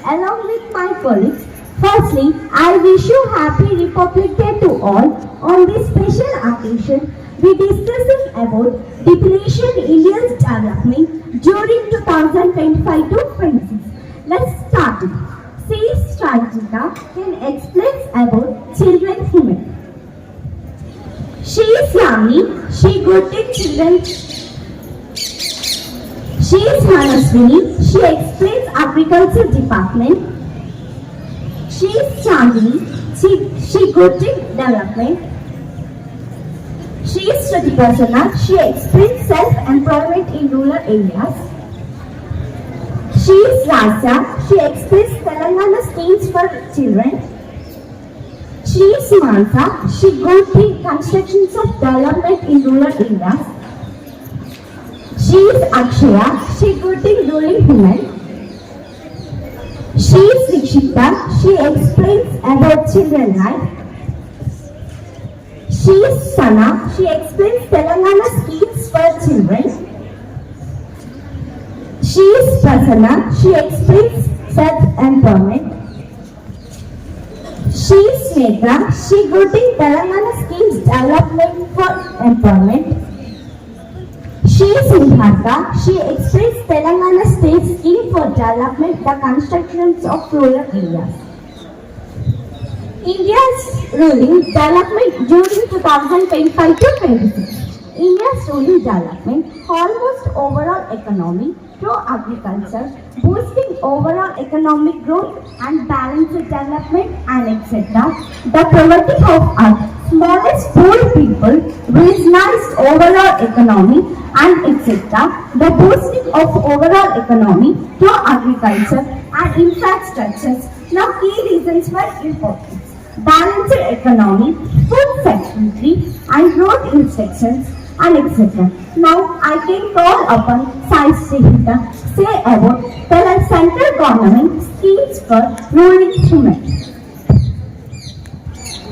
along with my colleagues. Firstly, I wish you Happy Republic Day to all. On this special occasion, we discussing about depletion India's development during 2025 to 26. Let's start it. Says Strajita can explain about children's human. She is Yami. She good at children. She is Manaswini. She explains agriculture department. She is Chandni. She good at development. She is Shruti Prasanna. She explains self-employment in rural areas. She is Rasya. She explains Telangana schemes for children. She is Mansa. She good at constructions of development in rural areas. She is Akshaya. She good at ruling women. She is Rikshita. She explains about children life. She is Sana. She explains Telangana schemes for children. She is Prasanna. She explains self-employment. She is Megha. She good at Telangana schemes development for employment. She is Siddhartha. She explains Telangana state scheme for development, the constructions of rural areas. India's ruling development during 2025 to 26. India's ruling development almost overall economy through agriculture, boosting overall economic growth and balanced development and etc. The poverty of our smallest poor people realized overall economy and etc. The boosting of overall economy through agriculture and infrastructures. Now key reasons were important. Balanced economy, food security and growth instructions and etc. Now I can call upon Sai Srihita say about the central government schemes for rural women.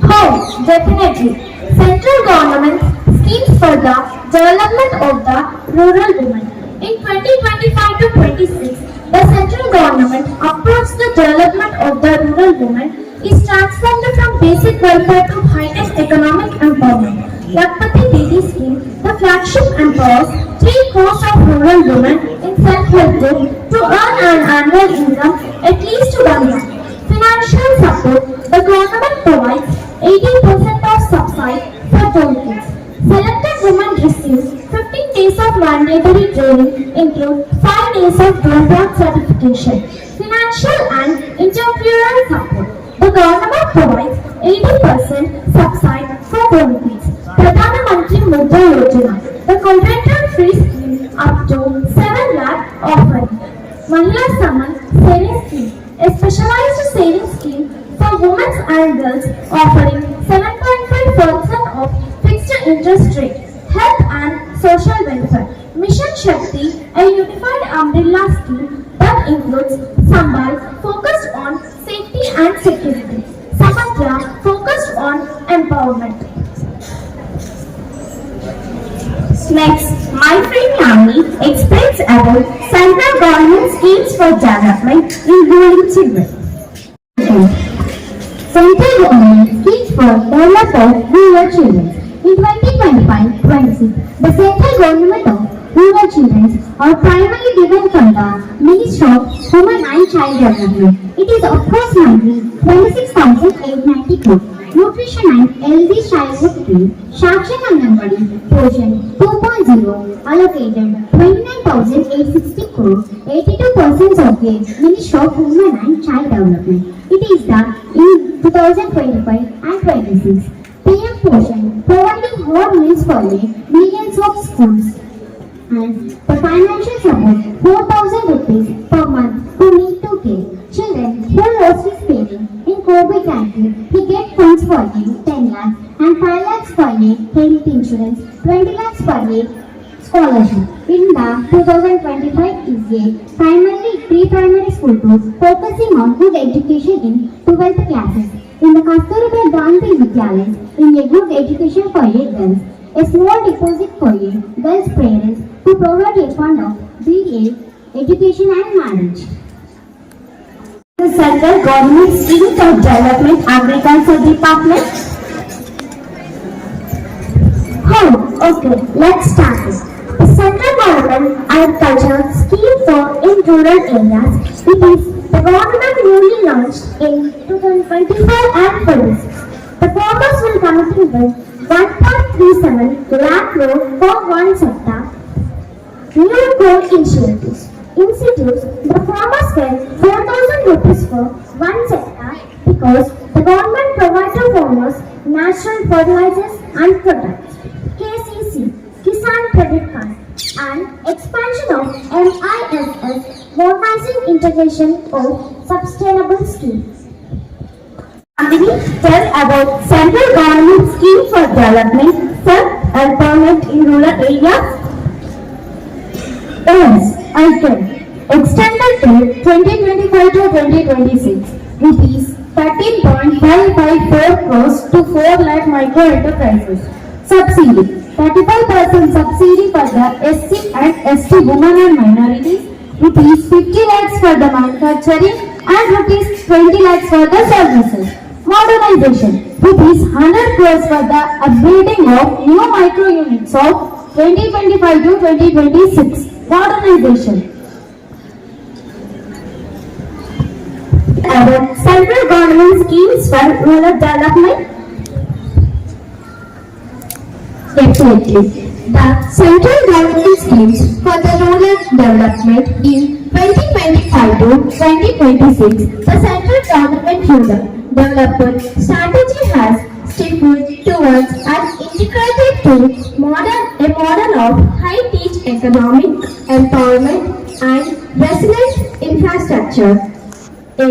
How? Definitely. Central government schemes for the development of the rural women. In 2025 to 26, the central government approach the development of the rural women is transformed from basic welfare to high-tech economic empowerment. Lakpati Didi scheme, the flagship empowers 3 crores of rural women in self-help group to earn an annual income at least 1 lakh. Financial support, the government provides 80% of subsidy for tollgates. Selected women receive 15 days of mandatory training, include 5 days of Dharwad certification. Financial and entrepreneurial support. The government provides 80% subsidy for tollgates. Pradhan Mantri Mudra Yojana, the collateral-free scheme up to 7 lakh offering. Mahila Saman Savings Scheme, a specialized savings scheme for women and girls offering 7.5% of fixed interest rate, health and social welfare. Mission Shakti, a unified umbrella scheme that includes Sambal, focused on safety and security. Samatra, focused on empowerment. Next, my friend Yami explains about central government schemes for development in rural children. Central government schemes for development of rural children. In 2025-26, the central government of rural children are primarily given from the Ministry of Women and Child Development. It is approximately 26,890 crore. Nutrition and Healthy Childhood Care, Shakshan Anganwadi, portion 2.0, allocated 29,860 crore, 82% of the Ministry of Women and Child Development. It is done in 2025 and 26. PM portion, providing hot meals for millions of schools. And the financial support, 4,000 rupees per month to meet 2K. Children who lost his parents in COVID-19, he get funds for 10 lakhs and 5 lakhs for health insurance, 20 lakhs for scholarship. In the 2025 is a primarily pre-primary school course focusing on good education in 12th classes. In the Kasturba Gandhi Vidyalaya, in a good education for girls, a small deposit for girls' parents to provide a fund of BA, education and marriage. The the central government schemes of development agriculture department? Okay, let's start this. The central government agriculture scheme for in rural areas, it is the government newly launched in 2025 and 26. The farmers will contribute 1.37 lakh crore for one sector. New goal initiatives. The farmers get 4,000 rupees for one sector because the government provides the farmers natural fertilizers and products. KCC, Kisan Credit Card, and expansion of MISS, modernizing integration of sustainable schemes. Nandini, tell about central government scheme for development, self-employment in rural areas. Yes, I can. Extended till 2025 to 2026, rupees 13.554 crores to 4 lakh micro enterprises. Subsidy, 35% subsidy for the SC and ST women and minorities, rupees 50 lakhs for the manufacturing and rupees 20 lakhs for the services. Modernization, rupees 100 crores for the upgrading of new micro units of 2025 to 2026. Modernization. About central government schemes for rural development. Definitely. The central government schemes for the rural development in 2025 to 2026, the central government rural development strategy has stepped towards an integrated model of high-tech economic empowerment and resilient infrastructure. For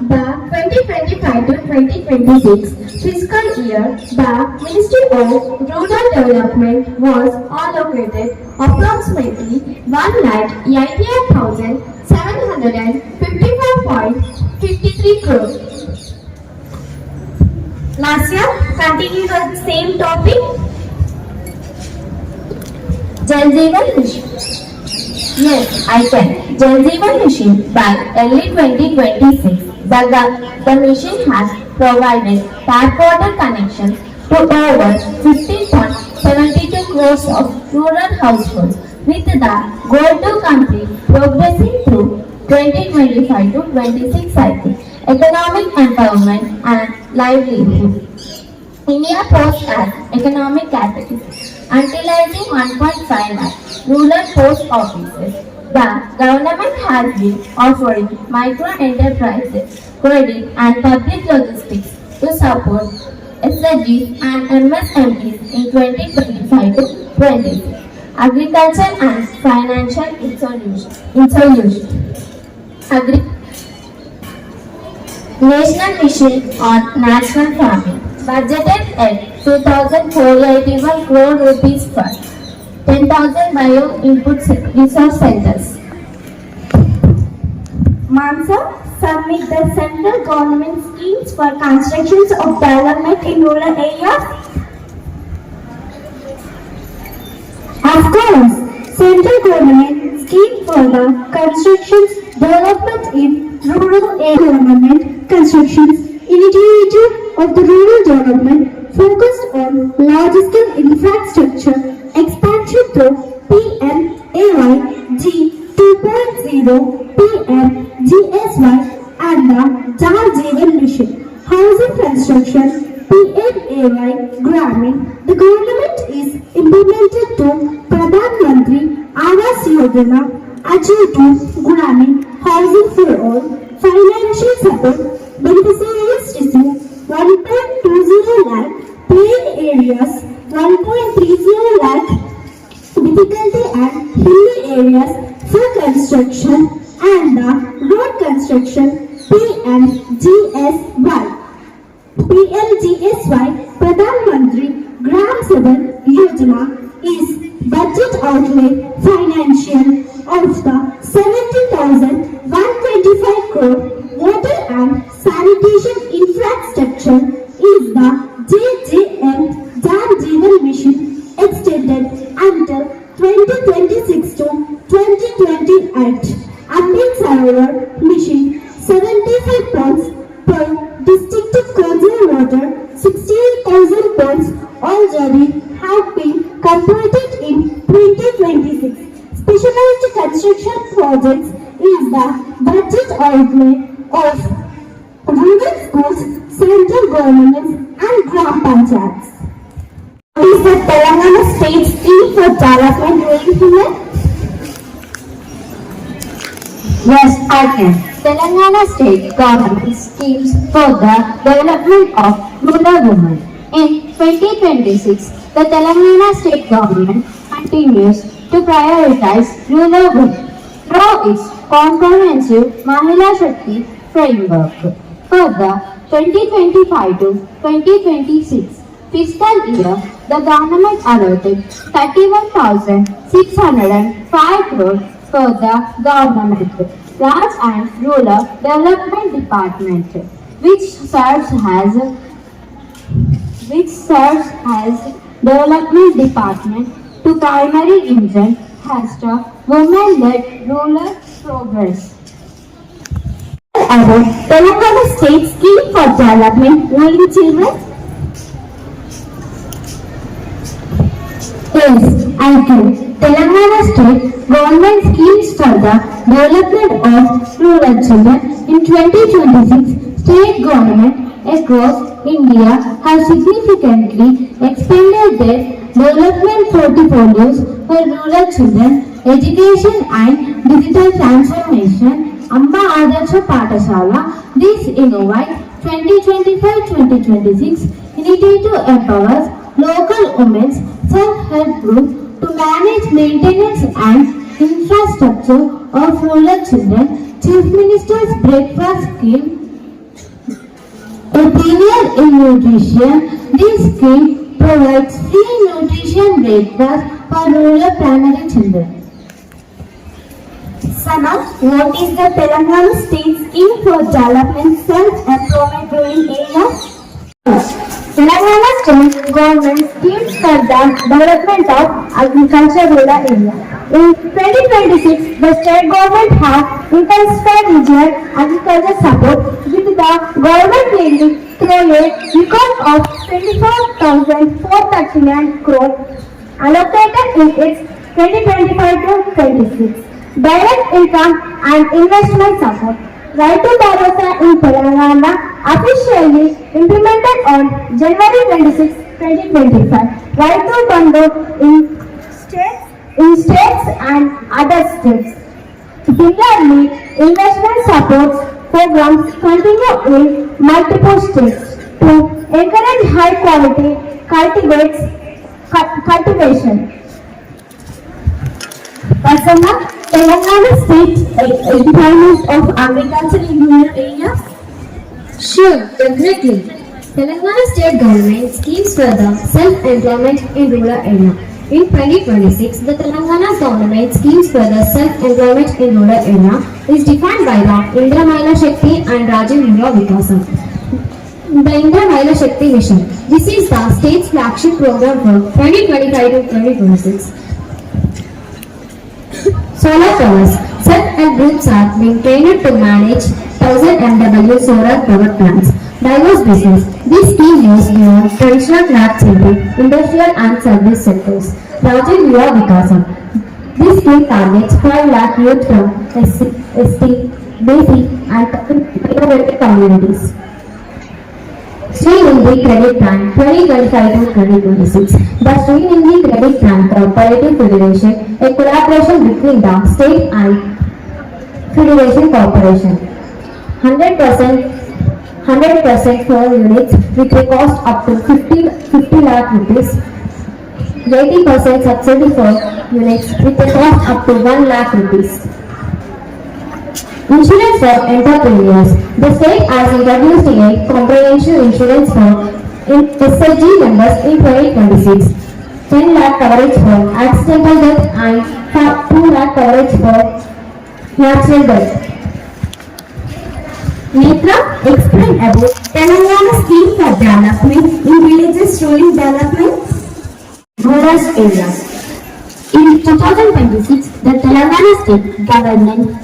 the 2025 to 2026 fiscal year, the Ministry of Rural Development was allocated approximately 1,88,755.53 crores. Lasya, continue the same topic. Jal Jeevan Mission. Yes, I can. Jal Jeevan Mission by early 2026, the mission has provided tap water connections to over 15.72 crores of rural households with the goal to complete progressing through 2025 to 26 cycle, economic empowerment and livelihood. India posts as economic category, utilizing 1.5 lakh rural post offices. The government has been offering micro enterprises, credit and public logistics to support SMEs and MSMEs in 2025 to 26. Agriculture and financial inclusion. National Mission on National Farming, budgeted at 2,481 crore rupees for 10,000 bio-input resource centers. Mansa, submit the central government schemes for constructions of development in rural areas. Of course, central government scheme for the constructions development in rural area development constructions initiative of the rural development focused on large-scale infrastructure expansion through PMAY G 2.0 PMGSY and the Jal Jeevan Mission. Housing construction PMAY Gramin. The government is implemented to Pradhan Mantri Awas Yojana Achieve to Gramin Housing for All. Financial support beneficiaries receive 1.20 lakh plain areas, 1.30 lakh difficulty and hilly areas for construction and the road construction PMGSY Pradhan Mantri Gram Sabha Yojana is budget outlay financial of the 70,125 crore water and sanitation infrastructure is the JJM Jal Jeevan Mission extended until 2026 to 2028. Amrit Sarovar Mission 75 tons per district coastal water, 68,000 tons already have been completed in 2026. Specialized construction projects is the budget outlay of rural schools, central governments and Gram Panchayats. What is the Telangana State Scheme for Development Rural Women? Yes, I can. Telangana State Government schemes for the development of rural women. In 2026, the Telangana State Government continues to prioritize rural women through its comprehensive Mahila Shakti framework. For the 2025 to 2026 fiscal year, the government allotted 31,605 crores for the government large and rural development department, which serves as development department to primary engine has the women-led rural progress. About Telangana State Scheme for Development Rural Children? Yes, I can. Telangana State Government schemes for the development of rural children. In 2026, state government across India have significantly expanded their development portfolios for rural children, education and digital transformation. Amba Adarsha Pathashala, this Innovate 2025-2026 initiative empowers local women's self-help groups to manage maintenance and infrastructure of rural children. Chief Minister's Breakfast Scheme, a pioneer in nutrition, this scheme provides free nutrition breakfast for rural primary children. Sana, what is the Telangana State Scheme for Development Self-Employment Rural Areas? Telangana State Government schemes for the development of agriculture rural area. In 2026, the state government has intensified regional agriculture support with the government leading through a record of 24,439 crore allocated in its 2025-26. Direct income and investment support. Raitu Bharosa in Telangana officially implemented on January 26, 2025. Raitu Bandhu in states and other states. Similarly, investment support programs continue in multiple states to encourage high quality cultivation. Pasana, Telangana State Employment of Agriculture in Rural Areas? Sure, definitely. Telangana State Government schemes for the self-employment in rural area. In 2026, the Telangana Government schemes for the self-employment in rural area is defined by the Indra Mahila Shakti and Rajiv Yuva Vikasam. The Indra Mahila Shakti Mission. This is the state's flagship program for 2025 to 2026. Solar powers. Self-help groups are being trained to manage 1000 MW solar power plants. Diverse business. This scheme is beyond traditional craft centric, industrial and service sectors. Rajiv Yuva Vikasam. This scheme targets 5 lakh youth from ST, BC and minority communities. Sri Nidhi Credit Plan 2025 to 2026. The Sri Nidhi Credit Plan Cooperative Federation, a collaboration between the state and Federation Corporation. 100% for units with a cost up to 50 lakh rupees. 80% subsidy for units with a cost up to 1 lakh rupees. Insurance for entrepreneurs. The state has introduced a comprehensive insurance for SHG members in 2026. 10 lakh coverage for accidental death and 2 lakh coverage for natural death. Netra, explain about Telangana Scheme for Development in Villages Rural Development. Rural areas. In 2026, the Telangana State Government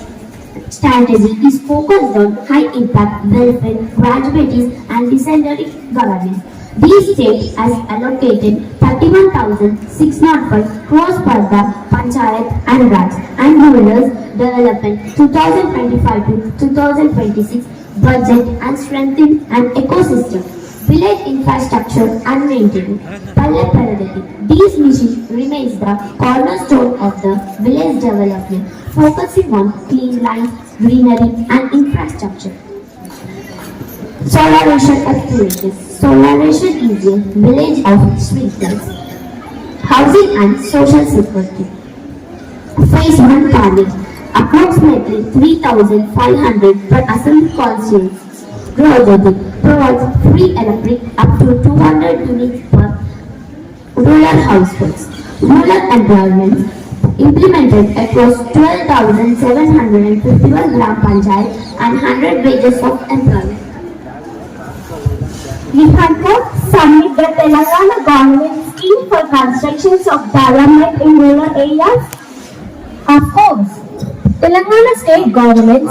strategy is focused on high-impact welfare, graduates and decentralized governance. The state has allocated 31,605 crores for the Panchayat and Raj and Rural Development 2025 to 2026 budget and strengthen an ecosystem. Village infrastructure and maintenance. Palle Paradati. This mission remains the cornerstone of the village development, focusing on clean lines, greenery and infrastructure. Solarization activities. Solarization is a village of sweetness, housing and social security. Phase 1 planning. Approximately 3,500 per assembly constituency. Growth provides free electric up to 200 units per rural households. Rural employment implemented across 12,751 Gram Panchayat and 100 wages of employment. We had to submit the Telangana government scheme for constructions of development in rural areas. Of course, Telangana state government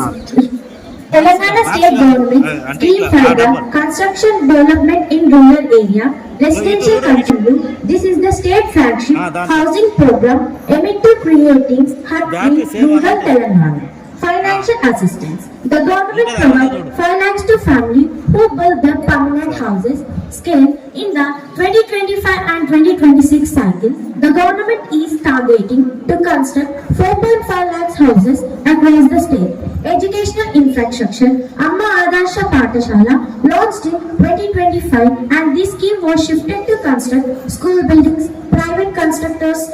scheme for the construction development in rural area, residential construction. This is the state flagship housing program aimed to creating hub-free rural Telangana. Financial assistance. The government provides 5 lakhs to families who build their permanent houses. Scale in the 2025 and 2026 cycle, the government is targeting to construct 4.5 lakhs houses across the state. Educational infrastructure. Amma Adarsha Pathashala launched in 2025 and this scheme was shifted to construct school buildings, private constructors,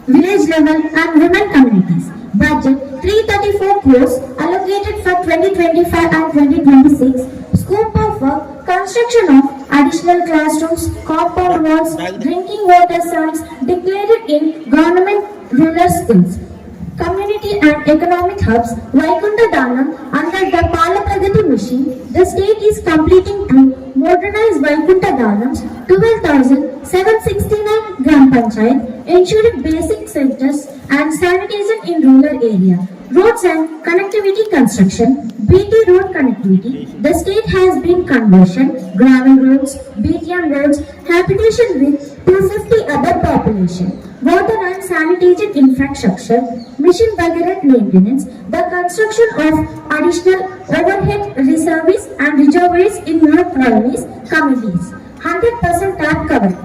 village level and women communities. Budget 334 crores allocated for 2025 and 2026. Scope of work, construction of additional classrooms, compound walls, drinking water service declared in government rural schools. Community and economic hubs, Vaikunta Danam under the Pala Pragati mission, the state is completing to modernize Vaikunta Danam's 12,769 Gram Panchayat, ensuring basic centers and sanitation in rural area. Roads and connectivity construction, BT road connectivity, the state has been conversion, gravel roads, BTM roads, habitation with 250 other population. Water and sanitation infrastructure, mission Bhagirath maintenance, the construction of additional overhead reservoirs and reservoirs in North Valleys communities, 100% tap coverage.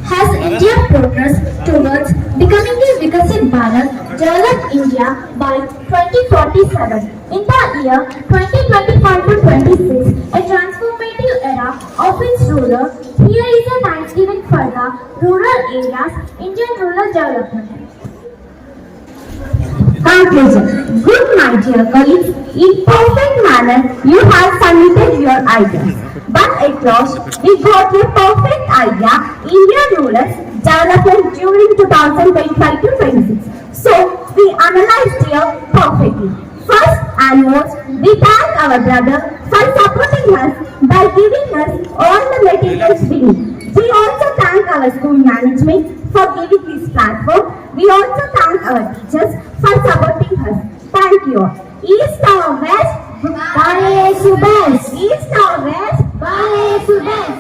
Has India progressed towards becoming a Vikasit Bharat, developed India by 2047? In the year 2025 to 26, a transformative era of its ruler, here is a Thanksgiving for the rural areas, Indian rural development. Conclusion. Good, my dear colleagues, in perfect manner you have submitted your ideas. But at last, we got a perfect idea, Indian rulers development during 2025 to 26. So, we analyzed here perfectly. First and most, we thank our brother for supporting us by giving us all the materials we need. We also thank our school management for giving this platform. We also thank our teachers for supporting us. Thank you. East or West? Bye, Subhash. East or West? Bye, Subhash.